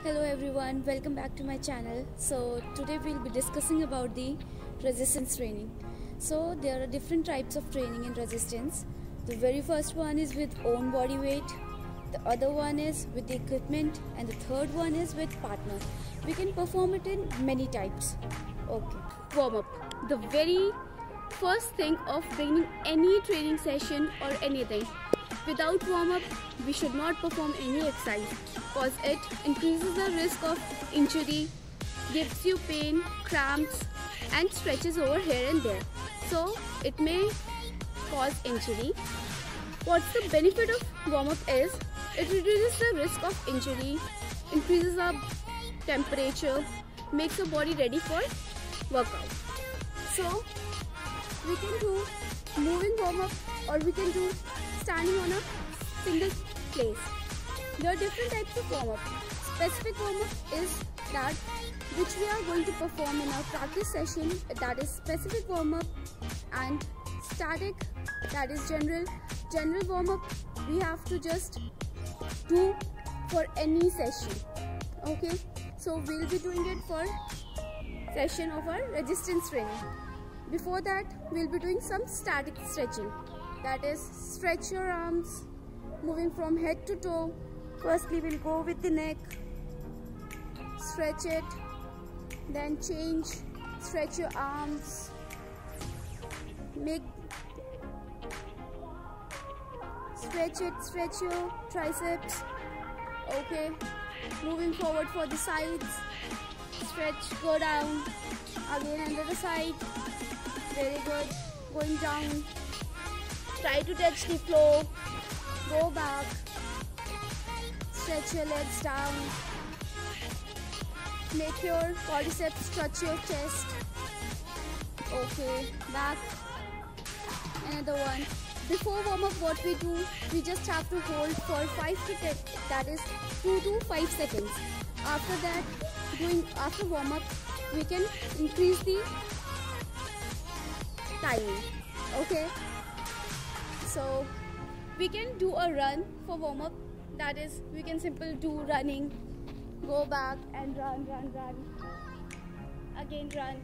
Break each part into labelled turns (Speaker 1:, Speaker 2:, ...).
Speaker 1: Hello everyone, welcome back to my channel. So today we'll be discussing about the resistance training. So there are different types of training in resistance. The very first one is with own body weight, the other one is with the equipment, and the third one is with partner. We can perform it in many types. Okay, warm up. The very first thing of beginning any training session or anything. Without warm-up, we should not perform any exercise because it increases the risk of injury, gives you pain, cramps and stretches over here and there. So it may cause injury. What's the benefit of warm-up is, it reduces the risk of injury, increases the temperature, makes your body ready for workout. So we can do moving warm-up or we can do standing on a single place. There are different types of warm-up. Specific warm-up is that which we are going to perform in our practice session, that is specific warm-up, and static, that is general. General warm-up we have to just do for any session. Okay, so we'll be doing it for session of our resistance training. Before that, we'll be doing some static stretching. That is, stretch your arms, moving from head to toe. Firstly, we'll go with the neck, stretch it, then change, stretch your arms, stretch your triceps. Okay, moving forward for the sides, stretch, go down, again under the side, very good, going down. Try to touch the floor, go back, stretch your legs down, make your quadriceps touch your chest. Okay, back, another one. Before warm up, what we do, we just have to hold for 5 to 10, that is 2 to 5 seconds. After that, after warm up, we can increase the timing. Okay. So we can do a run for warm up, that is, we can simply do running, go back and run, again run,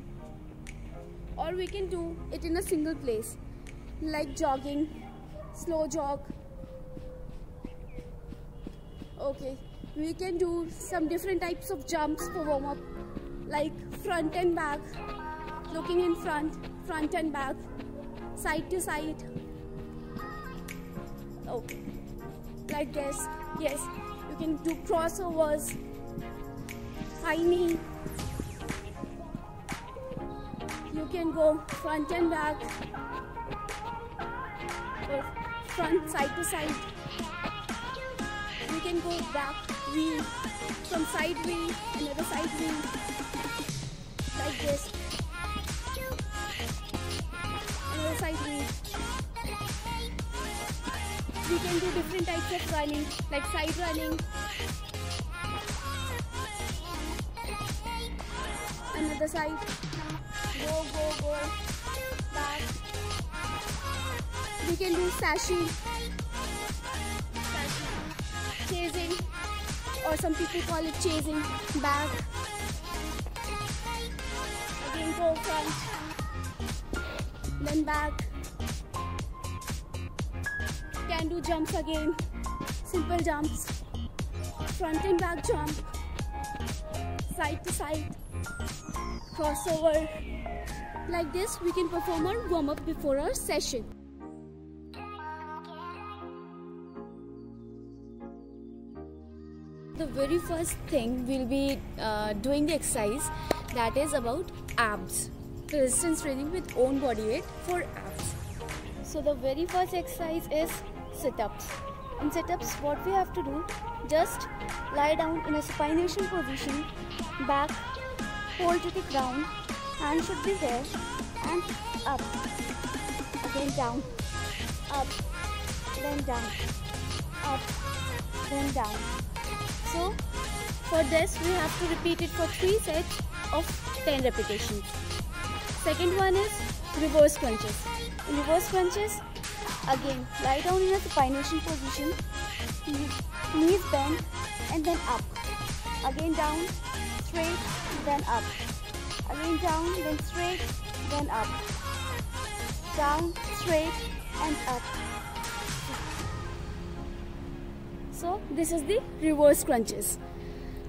Speaker 1: or we can do it in a single place like jogging, slow jog. Okay, we can do some different types of jumps for warm up, like front and back, looking in front and back, side to side. Okay, like this. Yes, you can do crossovers, high knee. You can go front and back, or front side to side. You can go back V, from side V, another side V, like this. Another side V. We can do different types of running, like side running, another side, go, back. We can do sashing, chasing, or some people call it chasing, back, again go front, then back. Can do jumps again, simple jumps, front and back jump, side to side, crossover. Like this, we can perform our warm up before our session. The very first thing we'll be doing the exercise, that is about abs. The resistance training with own body weight for abs. So the very first exercise is sit-ups. In sit-ups, what we have to do, just lie down in a supination position, back, hold to the ground, hand should be there, and up, again down, up, then down, up, then down. So for this, we have to repeat it for 3 sets of 10 repetitions. Second one is reverse crunches. In reverse crunches, again lie down in a supination position, knees bend and then up, again down, straight, then up, again down, then straight, then up, down, straight and up. So this is the reverse crunches.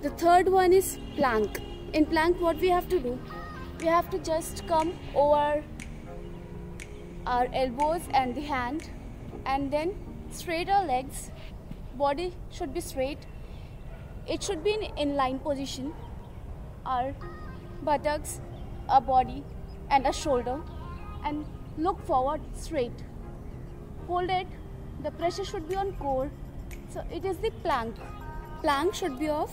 Speaker 1: The third one is plank. In plank, what we have to do, we have to just come over our elbows and the hand and then straight our legs. Body should be straight. It should be in inline position. Our buttocks, our body and our shoulder, and look forward straight. Hold it. The pressure should be on core. So it is the plank. Plank should be of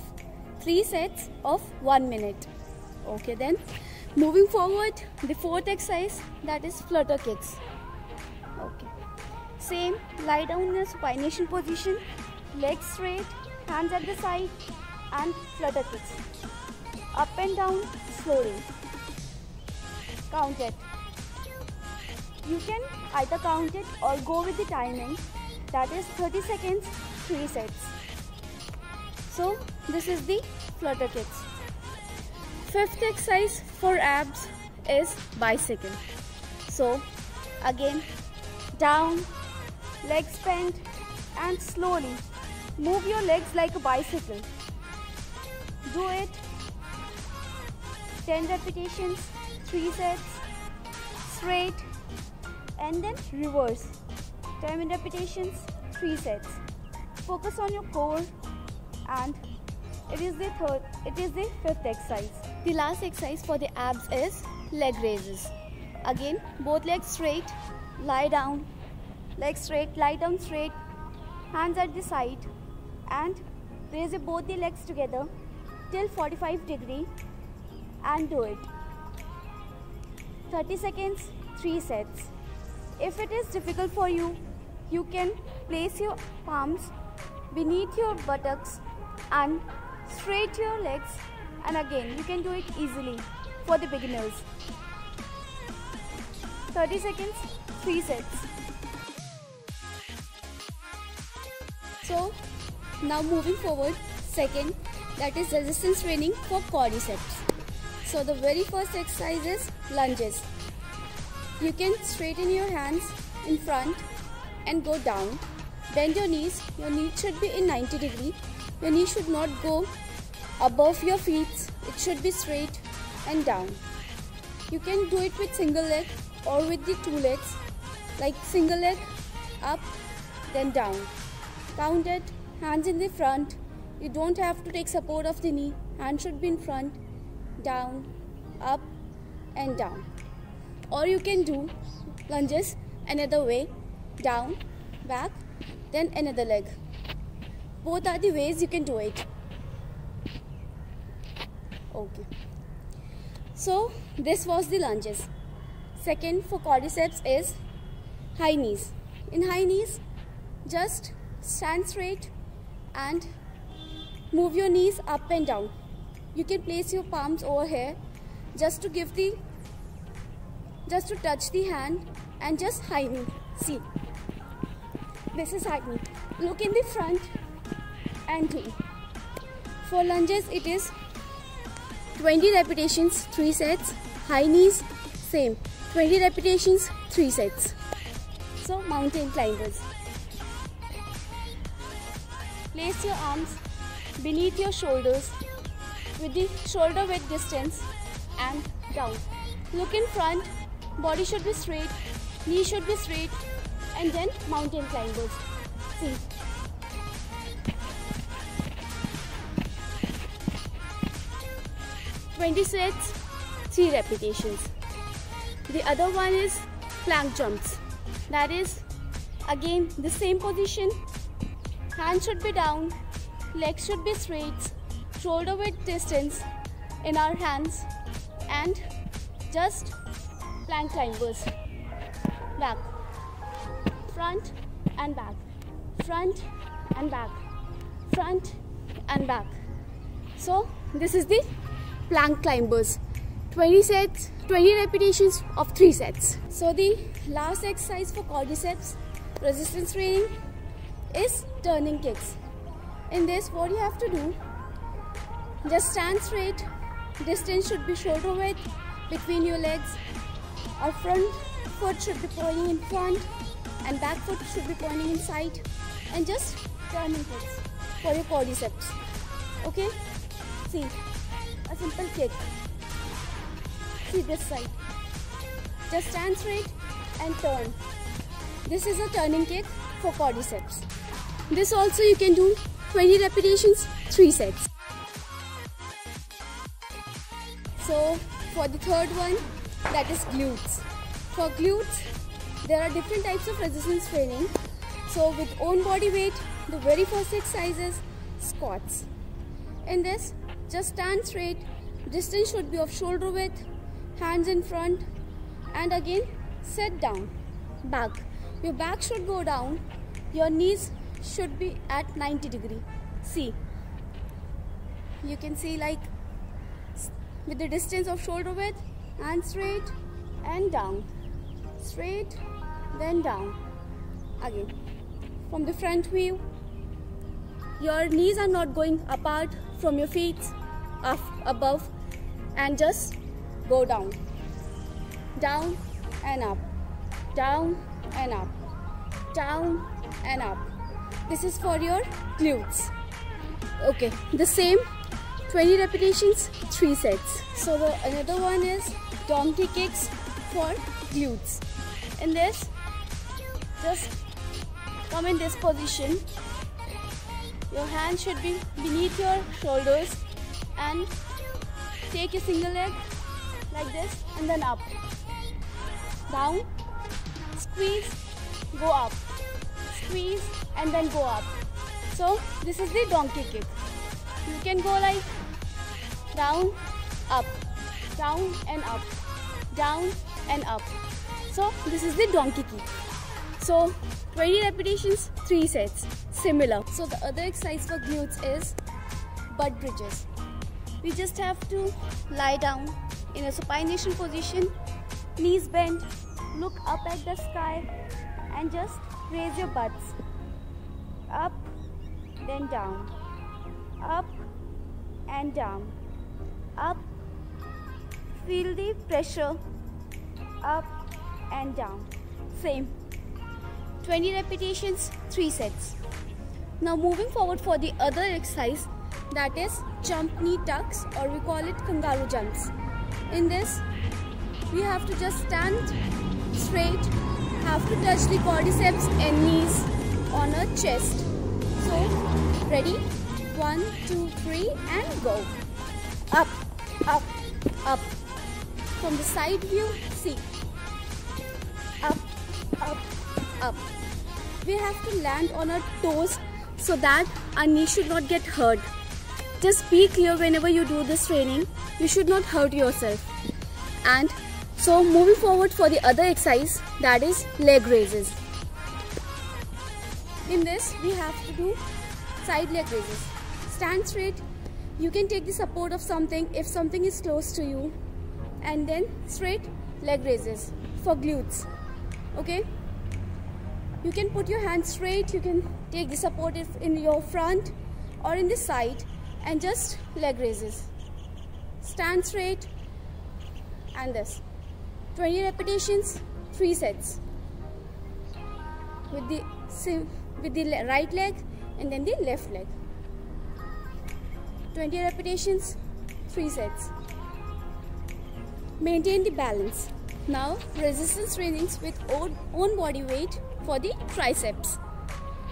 Speaker 1: 3 sets of 1 minute. Okay, then moving forward, the fourth exercise, that is flutter kicks. Okay, same, lie down in a supination position, legs straight, hands at the side and flutter kicks. Up and down slowly. Count it. You can either count it or go with the timing, that is 30 seconds, 3 sets. So this is the flutter kicks. Fifth exercise for abs is bicycle. So again, down, legs bent and slowly move your legs like a bicycle. Do it 10 repetitions, 3 sets, straight and then reverse. 10 repetitions, 3 sets. Focus on your core, and it is the fifth exercise. The last exercise for the abs is leg raises. Again, both legs straight, lie down, legs straight, lie down straight, hands at the side and raise both the legs together till 45 degrees and do it. 30 seconds, 3 sets. If it is difficult for you, you can place your palms beneath your buttocks and straight your legs, and again you can do it easily for the beginners. 30 seconds, 3 sets. So now moving forward, second, that is resistance training for quadriceps. So the very first exercise is lunges. You can straighten your hands in front and go down. Bend your knees. Your knees should be in 90 degrees. Your knee should not go above your feet. It should be straight and down. You can do it with single leg or with the 2 legs. Like single leg, up, then down. Count it, hands in the front. You don't have to take support of the knee. Hand should be in front, down, up and down. Or you can do lunges another way, down, back, then another leg. Both are the ways you can do it. Okay. So this was the lunges. Second for quadriceps is high knees. In high knees, just stand straight and move your knees up and down. You can place your palms over here just to touch the hand and just high knee. See, this is high knee. Look in the front and do. For lunges, it is 20 repetitions, 3 sets. High knees, same, 20 repetitions, 3 sets. So mountain climbers. Place your arms beneath your shoulders with the shoulder width distance and down. Look in front, body should be straight, knee should be straight, and then mountain climbers. See. "20 sets, 3 repetitions. The other one is plank jumps. That is again the same position. Hands should be down, legs should be straight, shoulder width distance in our hands, and just plank climbers. Back, front and back, front and back, front and back. So this is the plank climbers. 20 sets, 20 repetitions of 3 sets. So the last exercise for quadriceps resistance training is turning kicks. In this, what you have to do, Just stand straight. Distance should be shoulder width between your legs. Our front foot should be pointing in front and back foot should be pointing inside, and just turning hips for your quadriceps. Okay? See, a simple kick. See this side. Just stand straight and turn. This is a turning kick for quadriceps. This also you can do 20 repetitions, 3 sets. So for the third one, that is glutes. For glutes, there are different types of resistance training. So with own body weight, the very first exercise is squats. In this, just stand straight. Distance should be of shoulder width, hands in front, and again sit down. Back. Your back should go down. Your knees should be at 90 degrees. See. You can see like with the distance of shoulder width, and straight and down. Straight, then down. Again. From the front view, your knees are not going apart from your feet, up, above, and just go down. Down and up. Down and up. Down and up. This is for your glutes. Okay, the same 20 repetitions, 3 sets. So another one is donkey kicks for glutes. In this, just come in this position. Your hands should be beneath your shoulders and take your single leg like this and then up. Down, squeeze, go up. Squeeze and then go up. So this is the donkey kick. You can go like down, up, down and up, down and up. So this is the donkey kick. So 20 repetitions, 3 sets, similar. So the other exercise for glutes is butt bridges. We just have to lie down in a supination position, knees bent, look up at the sky and just raise your butts. Up, then down, up and down, up, feel the pressure, up and down. Same. 20 repetitions, 3 sets. Now moving forward for the other exercise, that is jump knee tucks, or we call it kangaroo jumps. In this, we have to just stand straight, have to touch the quadriceps and knees on our chest. So ready? 1, 2, 3 and go. Up, up, up. From the side view, see. Up, up, up. We have to land on our toes so that our knee should not get hurt. Just be clear whenever you do this training. You should not hurt yourself. And so moving forward for the other exercise, that is leg raises. In this, we have to do side leg raises. Stand straight. You can take the support of something if something is close to you, and then straight leg raises for glutes. Okay? You can put your hands straight. You can take the support in your front or in the side and just leg raises. Stand straight and this. 20 repetitions, 3 sets. With the right leg and then the left leg. 20 repetitions, 3 sets. Maintain the balance. Now resistance trainings with own body weight for the triceps.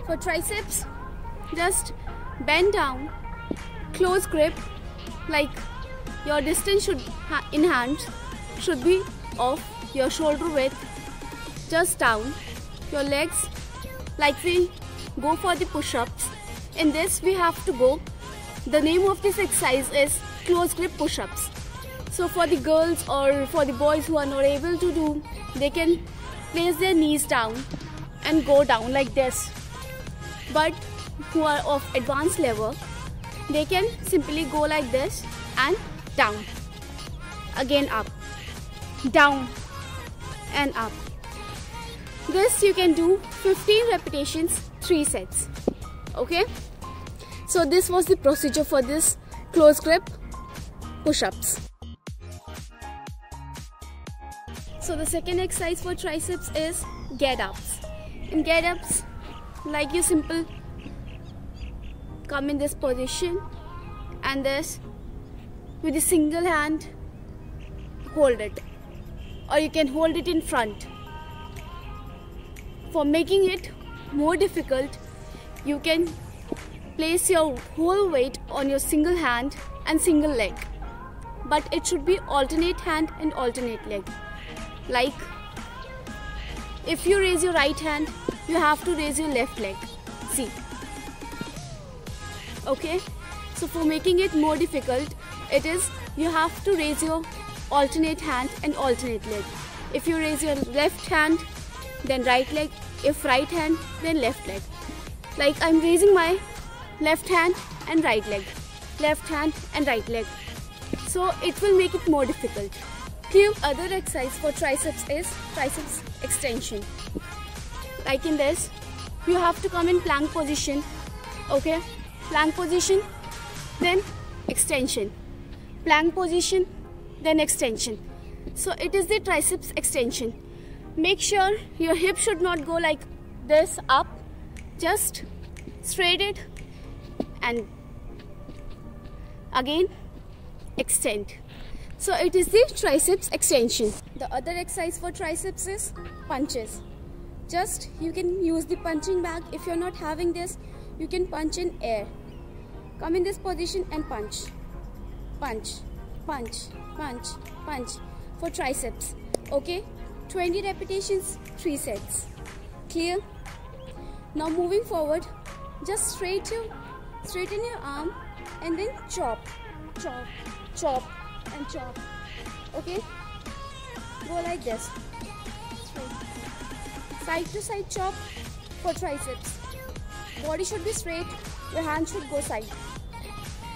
Speaker 1: For triceps, just bend down, close grip, like your distance in hands should be of your shoulder width, just down. Your legs, like we go for the push-ups. In this we have to go. The name of this exercise is close grip push-ups. So for the girls or for the boys who are not able to do, they can place their knees down and go down like this. But who are of advanced level, they can simply go like this and down. Again up, down and up. This you can do 15 repetitions, 3 sets. Okay? So this was the procedure for this close grip push-ups. So the second exercise for triceps is get-ups. In get-ups, like you simple come in this position and this with a single hand hold it, or you can hold it in front. For making it more difficult, you can place your whole weight on your single hand and single leg, but it should be alternate hand and alternate leg. Like if you raise your right hand, you have to raise your left leg. See? Okay? So for making it more difficult, it is you have to raise your alternate hand and alternate leg. If you raise your left hand, then right leg. If right hand, then left leg. Like I'm raising my left hand and right leg. Left hand and right leg. So it will make it more difficult. The other exercise for triceps is triceps extension. Like in this, you have to come in plank position. Okay? Plank position, then extension. Plank position, then extension. So it is the triceps extension. Make sure your hip should not go like this up. Just straight it and again extend. So it is the triceps extension. The other exercise for triceps is punches. Just you can use the punching bag. If you're not having this, you can punch in air. Come in this position and punch. Punch, punch, punch, punch for triceps. Okay? 20 repetitions, 3 sets. Clear? Now moving forward, just straighten your arm and then chop, chop, chop and chop. Okay? Go like this. Straight. Side to side chop for triceps. Body should be straight, your hand should go side.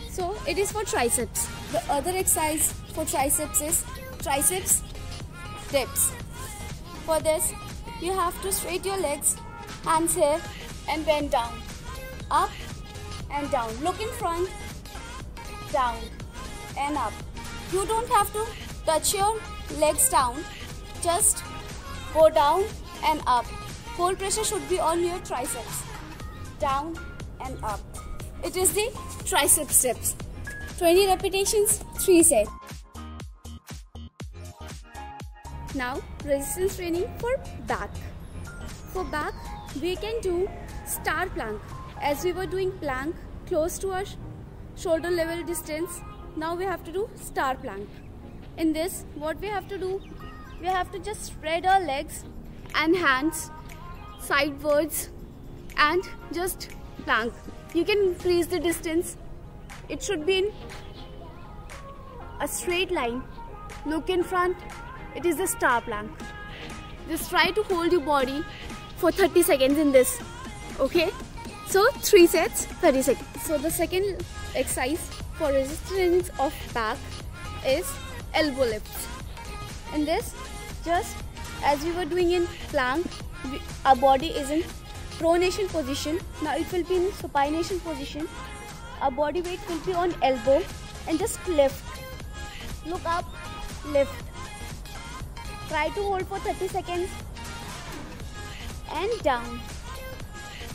Speaker 1: So it is for triceps. The other exercise for triceps is triceps dips. For this, you have to straighten your legs, hands here and bend down. Up and down. Look in front, down and up. You don't have to touch your legs down. Just go down and up. Whole pressure should be on your triceps. Down and up. It is the triceps dips. 20 repetitions, 3 sets. Now resistance training for back. For back, we can do star plank. As we were doing plank close to our shoulder level distance, now we have to do star plank. In this, what we have to do, we have to just spread our legs and hands sidewards and just plank. You can increase the distance. It should be in a straight line. Look in front. It is the star plank. Just try to hold your body for 30 seconds in this. Okay? So 3 sets, 30 seconds. So the second exercise for resistance of back is elbow lifts. In this, just as we were doing in plank, our body is in pronation position. Now it will be in supination position. Our body weight will be on elbow and just lift. Look up, lift. Try to hold for 30 seconds and down.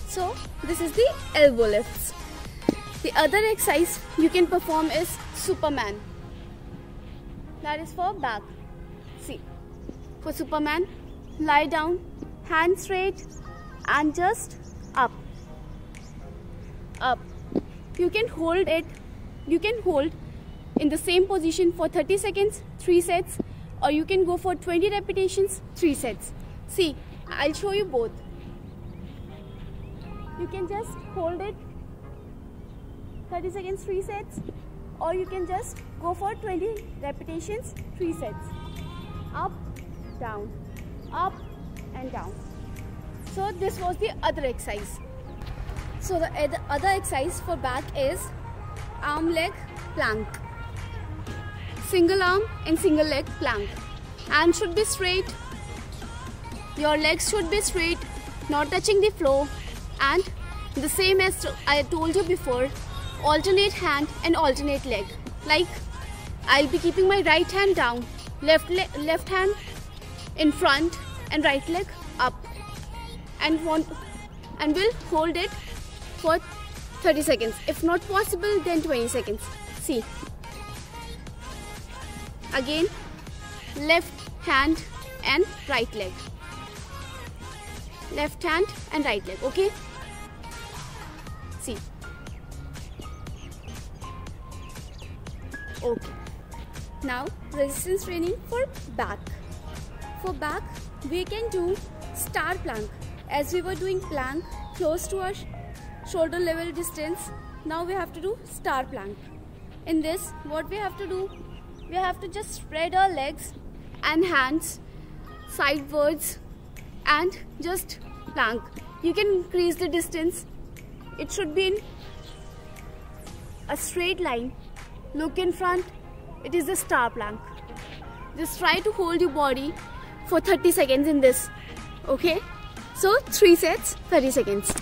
Speaker 1: So this is the elbow lifts. The other exercise you can perform is Superman. That is for back. See, for Superman, lie down, hands straight and just up. Up. You can hold it. You can hold in the same position for 30 seconds, 3 sets, or you can go for 20 repetitions, 3 sets. See, I'll show you both. You can just hold it 30 seconds, 3 sets, or you can just go for 20 repetitions, 3 sets. Up, down, up and down. So this was the other exercise. So the other exercise for back is arm leg plank. Single arm and single leg plank. Hand should be straight. Your legs should be straight, not touching the floor. And the same as I told you before, alternate hand and alternate leg. Like I'll be keeping my right hand down, left hand in front and right leg up, and will hold it for 30 seconds. If not possible, then 20 seconds. See. Again, left hand and right leg. Left hand and right leg, okay? See. Okay. Now, resistance training for back. For back, we can do star plank. As we were doing plank close to our shoulder level distance, now we have to do star plank. In this, what we have to do, we have to just spread our legs and hands sidewards and just plank. You can increase the distance. It should be in a straight line. Look in front. It is the star plank. Just try to hold your body for 30 seconds in this. Okay? So 3 sets, 30 seconds.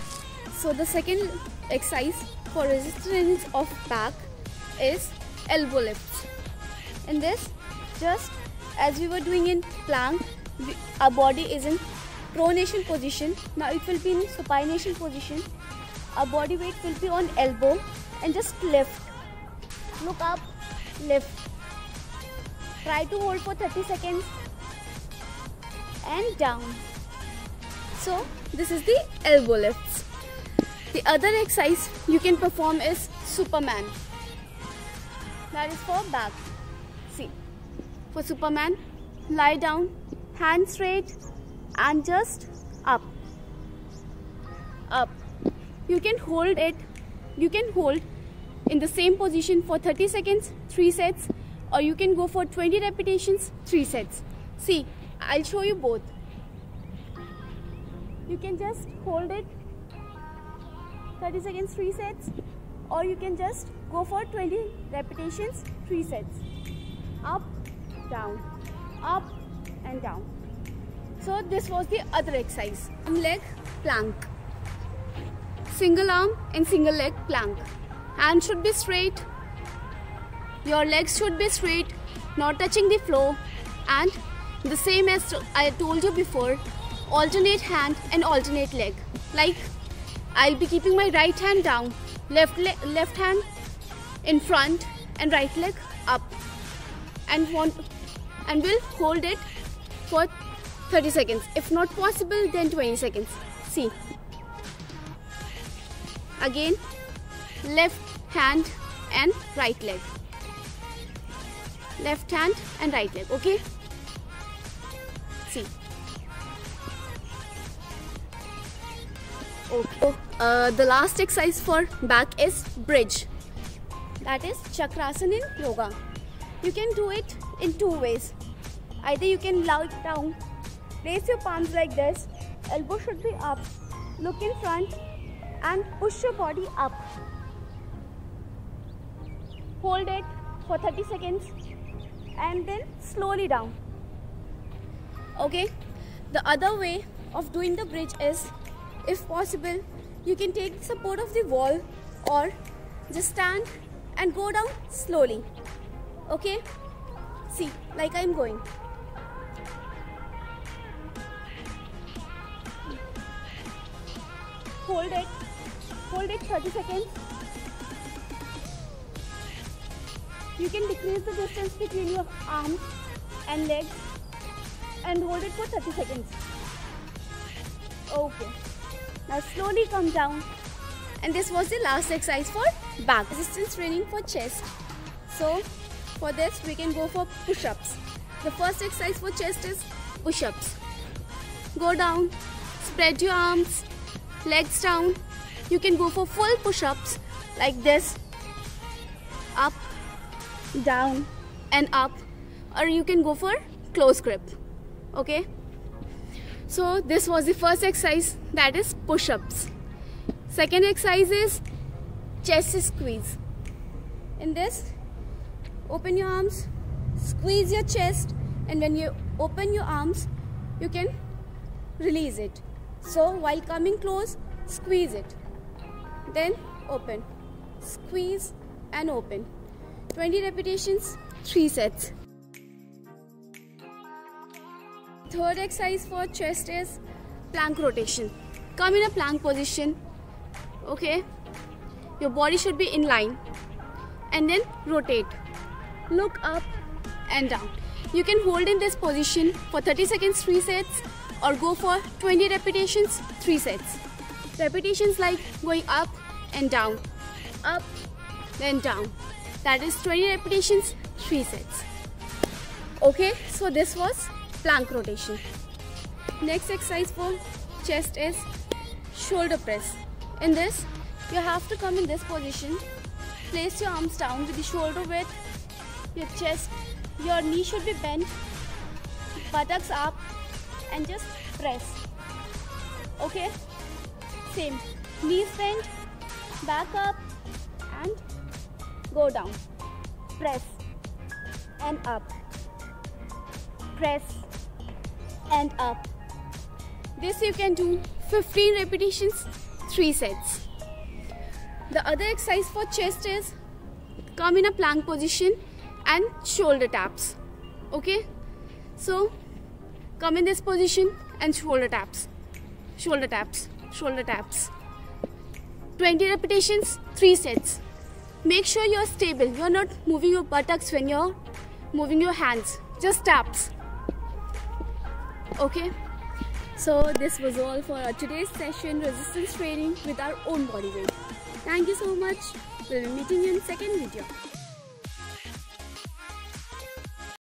Speaker 1: So the second exercise for resistance of back is elbow lifts. In this, just as we were doing in plank, our body is in pronation position. Now it will be in supination position. Our body weight will be on elbow and just lift. Look up, lift. Try to hold for 30 seconds and down. So this is the elbow lifts. The other exercise you can perform is Superman. That is for back. See, for Superman, lie down, hands straight and just up. Up. You can hold it. You can hold in the same position for 30 seconds, 3 sets, or you can go for 20 repetitions, 3 sets. See, I'll show you both. You can just hold it 30 seconds, 3 sets, or you can just go for 20 repetitions, 3 sets. Up, down, up and down. So this was the other exercise. Leg plank. Single arm and single leg plank. Hands should be straight. Your legs should be straight, not touching the floor. And the same as I told you before, alternate hand and alternate leg. Like I'll be keeping my right hand down, left hand in front and right leg up, and will hold it for 30 seconds. If not possible, then 20 seconds. See. Again, left hand and right leg. Left hand and right leg, okay? See. Okay. The last exercise for back is bridge. That is Chakrasana in yoga. You can do it in 2 ways. Either you can lie down, place your palms like this, elbow should be up, look in front and push your body up. Hold it for 30 seconds and then slowly down. Okay. The other way of doing the bridge is, if possible, you can take the support of the wall or just stand and go down slowly. Okay? See, like I'm going. Hold it 30 seconds. You can decrease the distance between your arms and legs and hold it for 30 seconds. Okay. Now slowly come down. And this was the last exercise for back. Resistance training for chest. So for this we can go for push-ups. The first exercise for chest is push-ups. Go down, spread your arms, legs down. You can go for full push-ups like this. Up, down and up, or you can go for close grip. Okay, so this was the first exercise, that is push-ups. Second exercise is chest squeeze. In this, open your arms, squeeze your chest, and when you open your arms you can release it. So while coming close, squeeze it, then open, squeeze and open. 20 repetitions, 3 sets. Third exercise for chest is plank rotation. Come in a plank position. Okay, your body should be in line, and then rotate. Look up and down. You can hold in this position for 30 seconds, 3 sets, or go for 20 repetitions, 3 sets. Repetitions like going up and down, up, then down. That is 20 repetitions, 3 sets. Okay, so this was plank rotation. Next exercise for chest is shoulder press. In this, you have to come in this position. Place your arms down with the shoulder width, your chest, your knee should be bent, buttocks up, and just press. Okay, same, knees bent, back up and go down. Press and up, press and up. This you can do 15 repetitions, 3 sets. The other exercise for chest is come in a plank position and shoulder taps. Okay, so come in this position and shoulder taps, shoulder taps, shoulder taps. 20 repetitions, 3 sets. Make sure you're stable. You're not moving your buttocks when you're moving your hands. Just taps. Okay, so this was all for our today's session, resistance training with our own body weight. Thank you so much. We'll be meeting you in second video.